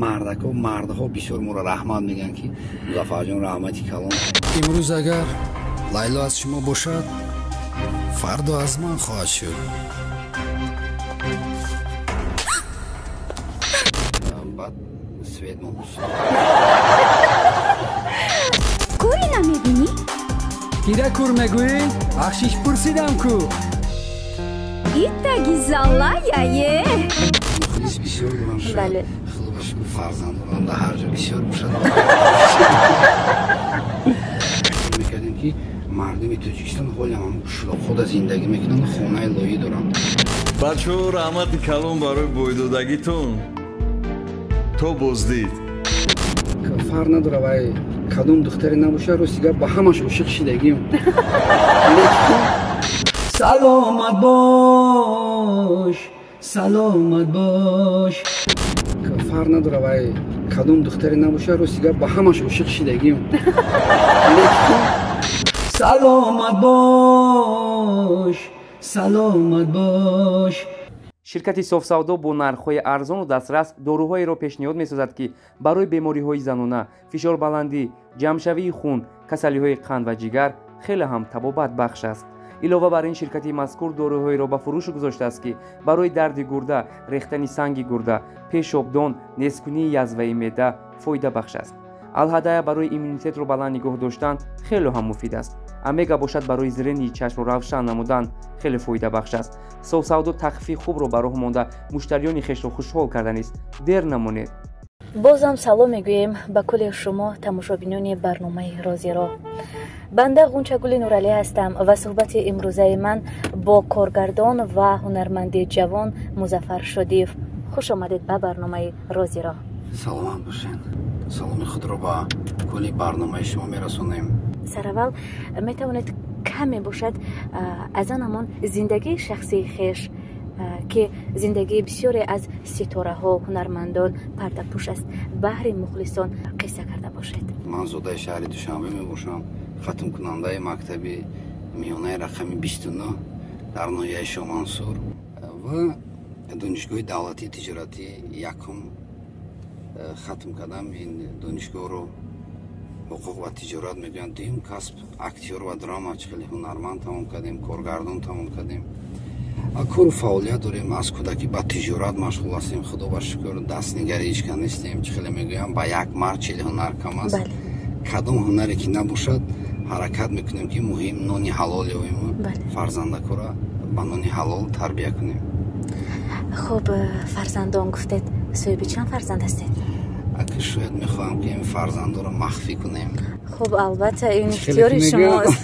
мардҳо бисёр моро раҳмат мегӯянд ки музаффарҷон раҳмати калон. имрӯз агар лайло аз шумо бошад, фардо аз ман хоҳад шуд. баъд свет мобуд. кӯри намебинӣ? кира кур мегӯӣ? бахшиш пурсидам ку. итаги залаяе. мухлис бисёр дорам шуд. бале. худо шукр фарзандонам дар ҳар ҷо бисёр бошад. мекардем ки мардуми тоҷикистон ҳоле ҳам шулохода зиндагӣ мекунанд, хонаи лоӣ доранд. бачаҳо раҳмати калон барои бойдодагитон то боздид. фарқ надора вай кадом духтаре набоша ростига ба ҳамаш ошиқ шидагим. саломат бош, саломат бош. фарқ надора вай кадом духтаре набоша ростига ба ҳамаш ошиқ шидагим. саломат бош, саломат бош. ширкати софсавдо бо нархҳои арзону дастрас доруҳоеро пешниҳод месозад ки барои бемориҳои занона, фишорбаландӣ, ҷамъшавии хун, касалиҳои қанд ва ҷигар хеле ҳам табобатбахш аст. илова бар ин ширкати мазкур доруҳоеро ба фурӯш гузоштааст ки барои дарди гурда, рехтани санги гурда, пешобдон, нескунии язваи меъда фоидабахш аст. алҳадая барои иммунитетро баланд нигоҳ доштан хеле ҳам муфид аст. амега бошад барои зирени чашмро равшан намудан хеле фоидабахш аст. софсавдо тахфифи хубро ба роҳ монда муштариёни хешро хушҳол карда нест. дер намонед. бозам салом мегӯем ба кулли шумо тамошобинони барномаи розиро. банда ғунчагули нуралӣ ҳастам ва суҳбати имрӯзаи ман бо коргардон ва ҳунарманди ҷавон Музаффар Шодиев. хуш омадед ба барномаи розиро. саломат бошед. саломи худро ба кулли барномаи шумо мерасонем. сараввал метавонед каме бошад аз ан ҳамон зиндагии шахсии хеш ки зиндагии бисёре аз ситораҳо, ҳунармандон пардапӯш аст, баҳри мухлисон қисса карда бошед. ман зодаи шаҳри душанбе мебошам, хатмкунандаи мактаби миёнаи рақами 29 дар ноҳияи Шомансур ва донишгоҳи давлатии тиҷоратӣ якум хатм кардам. ин донишгоҳро ҳуқуқ ва тиҷорат мегӯянд. дуюм касб актёр ва драмач хеле ҳунарманд тамом кардем, коргардон тамом кардем. кору фаъолият дорем. аз кӯдакӣ ба тиҷорат машғул ҳастем. худо ба шукр дастнигари ҳечкан нестем. чӣ хеле мегӯям ба як мард чили ҳунар кам аст. кадом ҳунаре ки набошад ҳаракат мекунем ки муҳим нони ҳалол ёбем. фарзандакора ба нони ҳалол тарбия кунем. хуб, фарзандон гуфтед, соҳиби чанд фарзанд ҳастед? ака шояд мехоҳам ки ин фарзандоро махфӣ кунем. хуб, албатта ин ихтиёри шумост.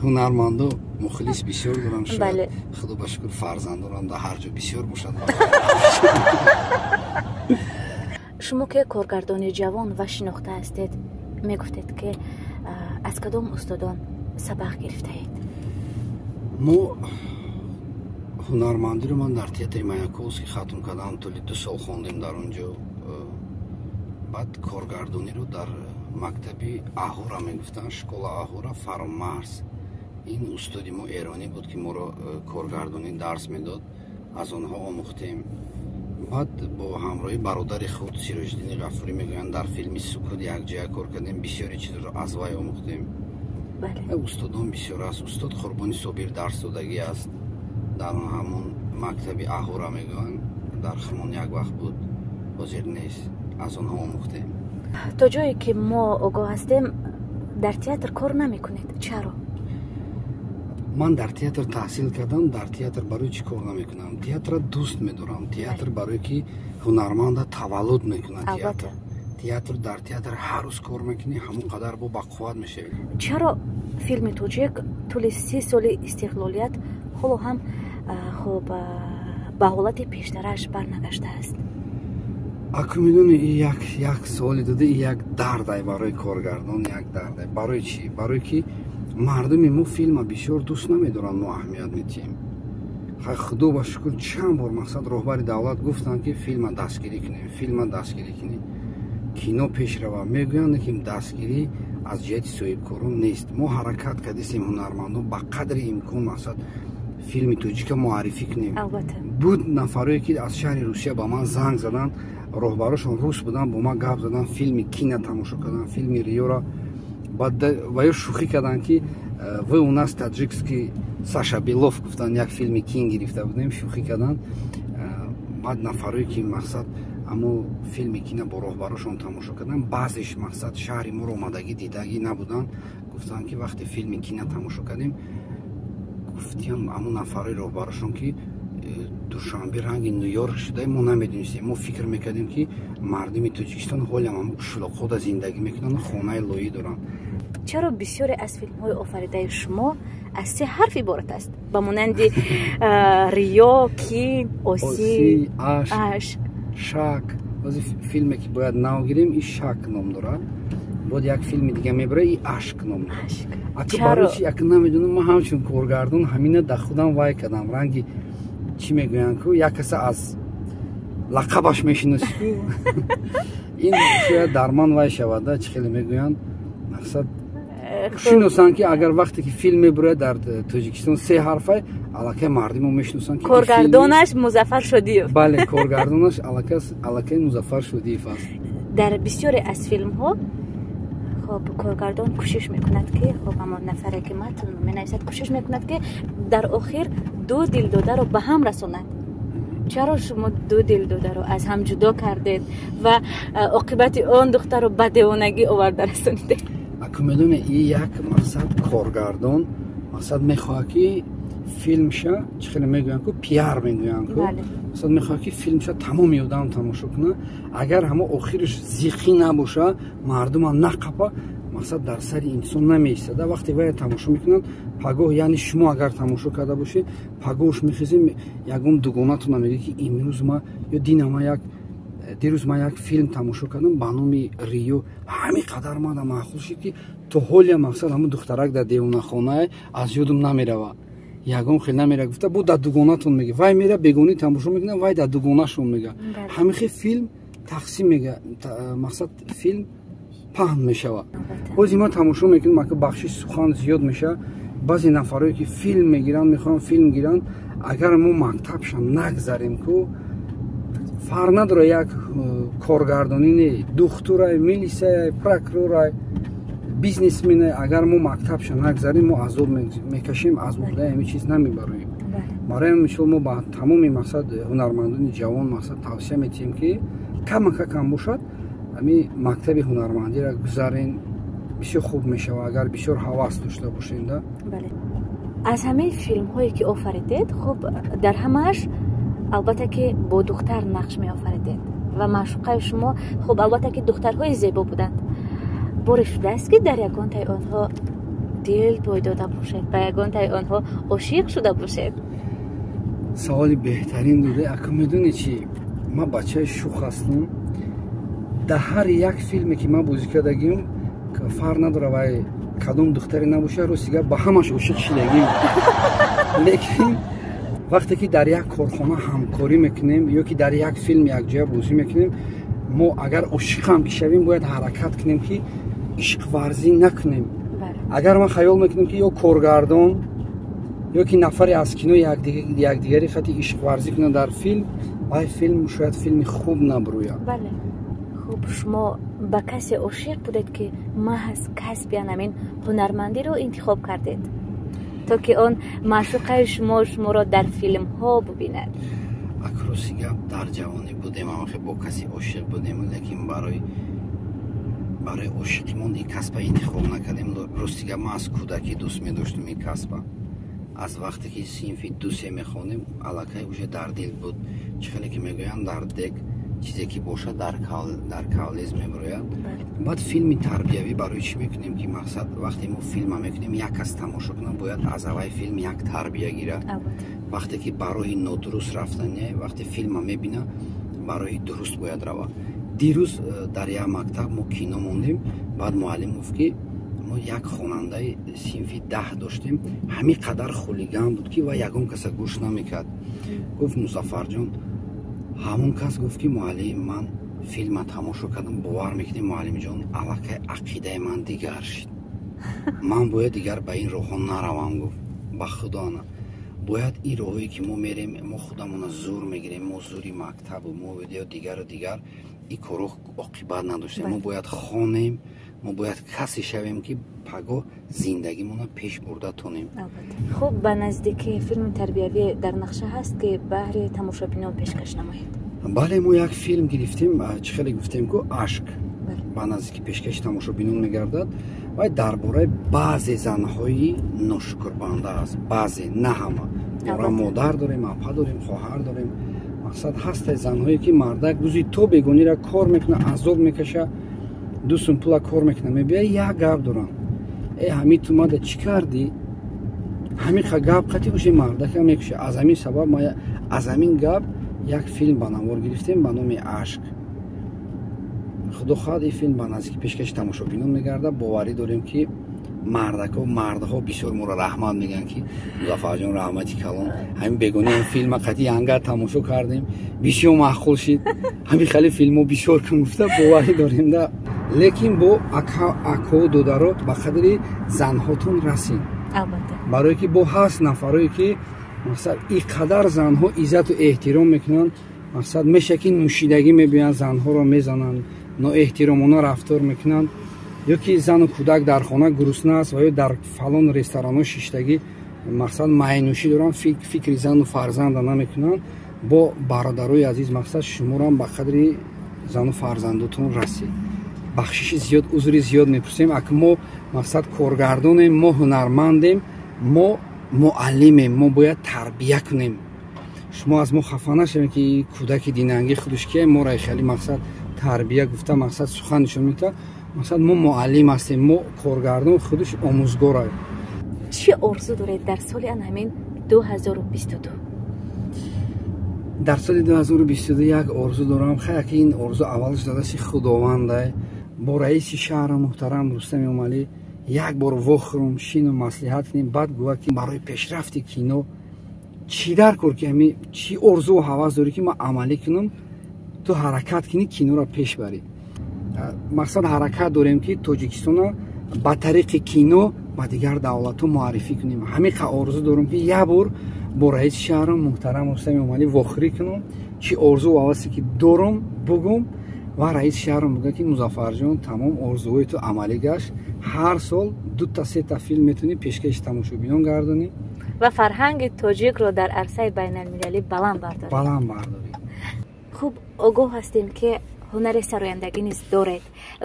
ҳунарманду мухлис бисёр дорам. шояд худо ба шукр фарзандорам дар ҳар ҷо бисёр бошад. шумо ки коргардони ҷавон ва шинохта ҳастед, мегуфтед ки аз кадом устодон сабақ гирифтаед? мо ҳунармандиро ман дар театри Маяковский хатм кардам. толи 2 сол хондем дар он ҷо. баъд коргардониро дар мактаби Аҳура мегуфтанд, школа Аҳура Фаромарс. ин устоди мо эронӣ буд ки моро коргардонӣ дарс медод. аз онҳо омӯхтем. баъд бо ҳамроҳи бародари худ Сироҷиддини Ғафурӣ мегӯянд дар филми Сукут якҷоя кор кардем. бисёри чизро аз вай омӯхтем. устодон бисёр аст. устод Қурбони Собир дарс додагӣ аст. дар ҳамон мактаби Аҳура мегӯянд. дар Химон як вақт буд, ҳозир нест. аз онҳо омӯхтем. то ҷое ки мо огоҳ ҳастем дар театр кор намекунед. чаро? ман дар театр таҳсил кардам. дар театр барои чӣ кор намекунам? театра дӯст медорам. театр барое ки ҳунарманда таваллуд мекунад. театр дар театр ҳар рӯз кор мекунӣ, ҳамон қадар бо бақувват мешавӣ. чаро филми тоҷик тӯли 30 соли истиқлолият ҳоло ҳам хуб ба ҳолати пештараш барнагаштааст? аку медони як суоли дода, як дардай барои коргардон, як дардай. барои чӣ? барое ки мардуми мо филма бисёр дӯст намедоранд, мо аҳамият медиҳем. худо ба шукр чанд бор мақсад роҳбари давлат гуфтанд ки филма дастгирӣ кунем, филма дастгирӣ кунем, кино пеш рава. мегӯянд ки дастгирӣ аз ҷиҳати соҳибкорон нест. мо ҳаракат кардем ҳунармандон ба қадри имкон мақсад филми тоҷика муаррифӣ кунем. буд нафарое ки аз шаҳри русия ба ман занг задан, роҳбарошон рус будан, бо ман гап задан, филми кино тамошо кардан, филми риёро ва ё шӯхӣ кардан ки вы у нас таҷикский Саша Белов гуфтан, як филми кин гирифта будем, шӯхӣ кардан. баъд нафарое ки мақсад аммо филми кино бо роҳбарошон тамошо кардан, баъзеш мақсад шаҳри моро омадагӣ дидагӣ набудан, гуфтан ки вақте филми кино тамошо кардем, гуфтем аммо нафарои роҳбарошон ки душанбе ранги Нью-Йорк шуда, мо намедонистем, мо фикр мекардем ки мардуми Тоҷикистон ҳолям аммо шулоқода зиндагӣ мекунанд, хонаи лоӣ доранд. чаро бисёре аз филмҳои офаридаи шумо аз се ҳарф иборат аст, ба монанди риё, кин, оси, ашк, шак. баъзе филме ки бояд нав гирем, и шак ном дорад, бояд як филми дига мебарад, и ашк ном дорад. ака барои чи ака намедонам, ман ҳамчун коргардон ҳамина да худам вай кардам, ранги чӣ мегӯянд ку як каса аз лақабаш мешиноси ку ин шояд дар ман вай шавада, чӣ хеле мегӯянд, мақсад шиносанд ки агар вақте ки филм мебурад дар Тоҷикистон се ҳарфай, аллакай мардимо мешиносанд ки коргардонаш Музаффар Шодиев. бале, коргардонаш аллакай Музаффар Шодиев аст. дар бисёре аз филмҳо хоб коргардон кӯшиш мекунад ки хоб ҳамон нафаре ки матн менависад кӯшиш мекунад ки дар охир ду дилдодаро ба ҳам расонад. чаро шумо ду дилдодаро аз ҳам ҷудо кардед ва оқибати он духтаро ба девонагӣ оварда расонидед? ака медоне и як мақсад коргардон мақсад мехоҳад ки филмша чӣ хеле мегӯянд ку пиар мегӯянд ку мақсад мехоҳад ки филмша тамоми одам тамошо кунад, агар ҳама охириш зиқӣ набоша, мардума нақапа, мақсад дар сари инсон намеистада. вақте вай тамошо мекунанд, пагоҳ яъне шумо агар тамошо карда бошед, пагоҳш мехезем ягон дугонатона мегӯяд ки имрӯз ма ё динама дирӯз ман як филм тамошо кардам ба номи Риё, ҳамин қадар мада маъқул шуд ки то ҳолия мақсад ҳамун духтарак дар девонахона аз ёдам намерава, ягон хел намера, гуфта бо дар дугонатон мега, вай мера бегонӣ тамошо мекунад, вай дар дугонашон мега, ҳамин хел филм тақсим мега, мақсад филм паҳн мешава. бози ма тамошо мекунам, ака бахши сухан зиёд меша, баъзе нафароe ки филм мегиранд, мехоҳанд филм гиранд, агар мо мактабша нагзарем ку фарқ надорад, як коргардонини духтурай, милисияй, прокурорай, бизнесменай, агар мо мактабша нагзарем, мо азоб мекашем, аз урдаи ҳамин чиз намебароем. барои мисол мо ба тамоми мақсад ҳунармандони ҷавон мақсад тавсия метиҳем ки камакакам бошад, ҳамин мактаби ҳунармандиро гузарен, бисёр хуб мешава, агар бисёр ҳавас дошта бошем. аз ҳамаи филмҳое ки офаридед, хуб дар ҳамааш албатта ки бо духтар нақш меофаридед ва маъшуқаи шумо хуб албатта ки духтарҳои зебо буданд. боре шудааст ки дар ягонтаи онҳо дил бой дода бошед, ба ягонтаи онҳо ошиқ шуда бошед? саволи беҳтарин дода. ака медони чӣ, ман бачаи шух ҳастам, дар ҳар як филме ки ман бозӣ кардагим, фарқ надорад вай кадом духтаре набоша, ростига ба ҳамаш ошиқ шидагим. лекин вақте ки дар як корхона ҳамкорӣ мекунем ё ки дар як филм якҷоя бозӣ мекунем, мо агар ошиқам ки шавем, бояд ҳаракат кунем ки ишқварзӣ накунем. агар ман хаёл мекунем ки ё коргардон ё ки нафаре аз кино якдигари хати ишқварзӣ кунад дар филм, вай филм шояд филми хуб набурӯяд. бале, хуб шумо ба касе ошиқ будед ки маҳз касби ҳамин ҳунармандиро интихоб кардед, то ки он маъшуқаи шуморо дар филмҳо бубинад? акроси гап дар ҷавонӣ будем, бо касе ошиқ будем, лекин барои ошиқимон ин касба интихоб накардем. рости гап ман аз кӯдакӣ дӯст медоштам ин касба. аз вақте ки синфи дусе мехонем, аллакай уже дар дил буд. чӣ хеле ки мегӯянд дар дек чизе ки бошад дар кавлез мебурояд. баъд филми тарбиявӣ барои чӣ мекунем ки мақсад вақте мо филма мекунем, як кас тамошо кунад, бояд аз аввал филм як тарбия гирад. вақте ки ба роҳи нодуруст рафтане, вақте филма мебина, ба роҳи дуруст бояд рава. дирӯз дар як мактаб мо кино мондем, баъд муаллим гуфт ки мо як хонандаи синфи 10 доштем, ҳамин қадар хулиган буд ки ва ягон каса гӯш намекард. гуфт Музаффарҷон, ҳамон кас гуфт ки муаллим, ман филма тамошо кардам, бовар мекунем муаллимҷон, аллакай ақидаи ман дигар шид, ман бояд дигар ба ин роҳҳо наравам. гуфт ба худо на. باید این راهی که ما میریم ما خودمون زور میگیریم ما زوری مکتب و ما و دیگر این کارو عاقبت نداشته ما باید خانیم ما باید کسی شویم که پگاه زندگیمون رو پیش برده تونیم. خب به نزدیکی فیلم تربیوی در نقشه هست که بهر تماشابینان پیشکش نمایید؟ بله ما یک فیلم گرفتیم چه خیلی گفتیم که عشق به نزدیکی پیشکش تماشابینان میگردد و درباره بعضی زنهای ناشکربنده است بعضی نه همه ما مادر داریم اپا داریم خواهر داریم مقصد هست زنهایی که مردک روزی تو بگونی را کار میکنه عذاب میکشه دوستون پولا کار میکنه میبیه یک گپ دارم ای همین تو ماده چی کردی همین گپ قطعی باشه مردک هم میکشه از همین سبب ما از همین گپ یک فیلم بنوار گرفتیم به نام عشق خدا خواهد این فیلم به نزدیکی پیشکش تماشابینان میگرده باوری داریم که مردها بسیار ما را رحمت میگن که مظفر جان رحمتی کلام همین بگونه این فیلم قطعی انقدر تماشا کردیم بسیار معقول شد همین خیلی فیلمو بسیار کم گفته باوری داریم ده لیکن با اکو دودارو به قدری زنهاتون رسید برای که با 7 نفرایی که مثلا این قدر زنها عزت و احترام میکنن مثلا میشه که نوشیدگی میبینن زنها رو میزنن نا احترامانه رفتار میکنن یا که زن و کودک در خانه گرسنه است و یا در فلان رستوران ها شیشتگی مقصد معنوشی دارن فکر زن و فرزند نمیکنن با برادرای عزیز مقصد شما رو هم به قدری زن و فرزندتون رسید بخشش زیاد عذر زیاد میپرسیم اگه ما مقصد کارگردانیم ما هنرمندیم ما معلمیم ما باید تربیه کنیم شما از ما خفه نشوید که کودک دیننگی خودش که ما را خیلی مقصد تربیه گفته مقصد سخن نشون میده مثلا ما معلم هستیم ما کارگردان خودش آموزگاره چی آرزو دارید در سال همین 2022 در سال 2022 یک آرزو دارم خیلی که این آرزو اولش داده سی خداونده با رئیس شهر محترم رستم امالی یک بار وخرم شین و مصلحت کنیم بعد گوه که برای پیشرفت کینو چی در کار که همین چی آرزو و هوس داری که ما عملی کنم تو حرکت کنی کینو را پیش بری مقصد حرکت داریم که تاجیکستان با طریق کینو با دیگر دولت معرفی کنیم همین آرزو دارم که یک بار با رئیس شهر محترم رستم امالی وخری کنم چی آرزو و هوسی که دارم بگم و رئیس شهر میگه که مظفر جان تمام آرزوهای تو عملی گشت هر سال 2 تا 3 تا فیلم میتونی پیشکش تماشابینان گردانی و فرهنگ تاجیک رو در عرصه بین المللی بلند برداری. خوب آگاه هستیم که هنر سرایندگی نیز دارید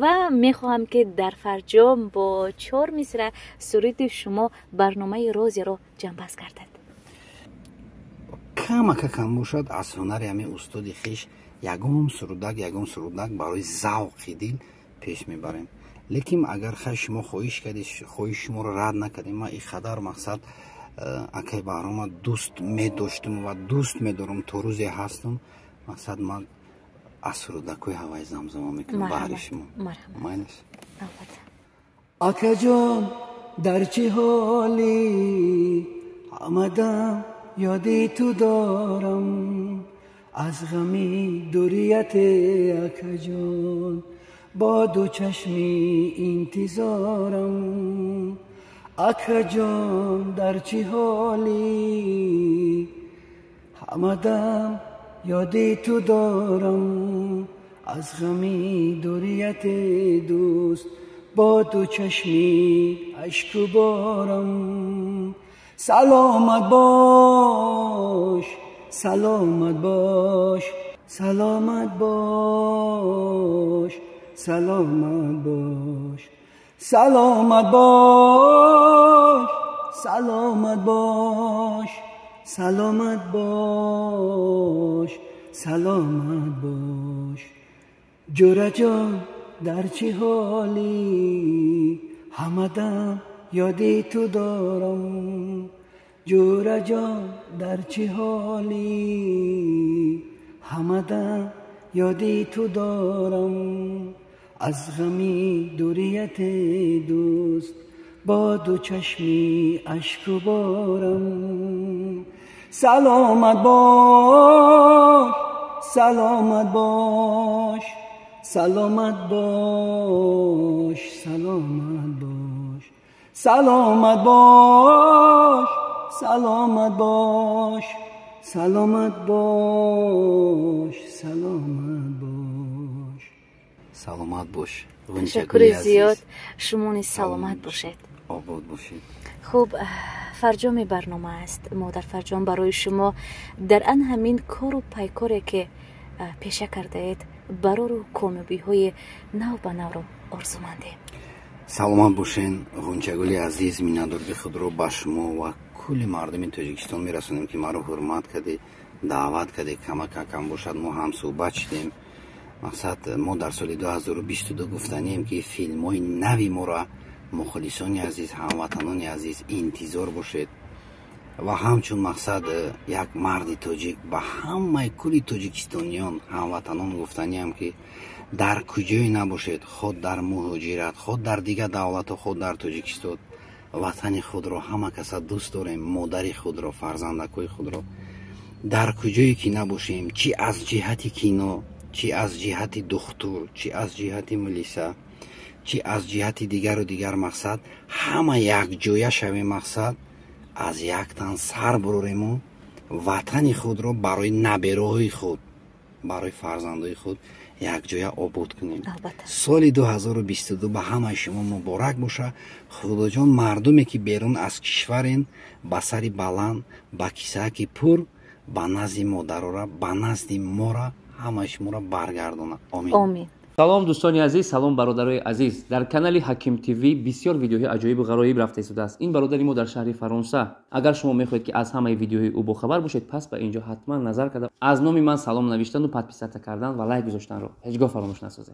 و میخواهم که در فرجام با 4 مصرع سرود شما برنامه رازی رو جنبش کردید. کم باشد از هنر همین استاد خویش یگم سرودک برای ذوق دل پیش میبریم لیکن اگر شما خواهش کردید خواهش شما رو رد نکردیم ما این قدر مقصد اگه برام دوست می‌داشتم و دوست می‌دارم تا روزی هستم مقصد ما از سرودکوی هوای زمزمه میکنم بهر شما آکا جان در چه حالی آمدم یادی تو دارم از غمی دوریت آکا جان با 2 چشمی انتظارم آکا جان در چه حالی آمدم یادی تو دارم از غمی دوریت دوست با 2 چشمی اشک و بارم سلامت باش سلامت باش سلامت باش سلامت باش سلامت باش سلامت باش سلامت باش سلامت باش جوره جان در چه حالی همدم یادی تو دارم جوره جان در چه حالی همدم یادی تو دارم از غمی دوریت دوست با 2 چشمی اشک و بارم سلامت باش سلامت باش سلامت باش سلامت باش سلامت باش سلامت باش سلامت باش سلامت باش سلامت باش تشکر زیاد شما نیز سلامت باشید آباد باشید خوب فرجام برنامه است مادر فرجام برای شما در ان همین کار و پیکاری که پیشه کرده اید برای رو کامیابی های نو به نو رو آرزومندیم سلامت باشین غنچگلی عزیز مینادرد خود رو به شما و کل مردم تاجیکستان میرسونیم که ما رو حرمت کردی دعوت کردی کم باشد ما هم صحبت شدیم مقصد ما در سال 2022 گفتنیم که فیلم های نوی ما را مخلصان عزیز هموطنان عزیز انتظار باشید و همچون مقصد یک مرد تاجیک به همه کل تاجیکستانیان هموطنان گفتنیم که در کجای نباشید خود در مهاجرت خود در دیگر دولت و خود در تاجیکستان وطن خود را همه کس دوست داریم مادر خود را فرزندکای خود را در کجایی که نباشیم چی از جهت کینو چی از جهت دکتر چی از جهت ملیسا چی از جهت دیگر و دیگر مقصد همه یک جایه شویم مقصد از یک تن سر بروریم و وطن خود را برای نبیرهای خود برای فرزندای خود یک جایه آباد کنیم سال 2022 به همه شما مبارک باشه خدا جان مردمی که بیرون از کشورین با سری بلند با کیسه پر با نزد مادر را با نزد ما را همه شما را برگردونه آمین салом дӯстони азиз салом бародарои азиз дар канали ҳаким тв бисёр видеоҳои аҷоибу ғароиб рафта истодааст ин бародари мо дар шаҳри фаронса агар шумо мехоҳед ки аз ҳамаи видеоҳои ӯ бохабар бошед пас ба инҷо ҳатман назар карда аз номи ман салом навиштану подписата кардан ва лайк гузоштанро ҳеҷ гоҳ фаромӯш насозед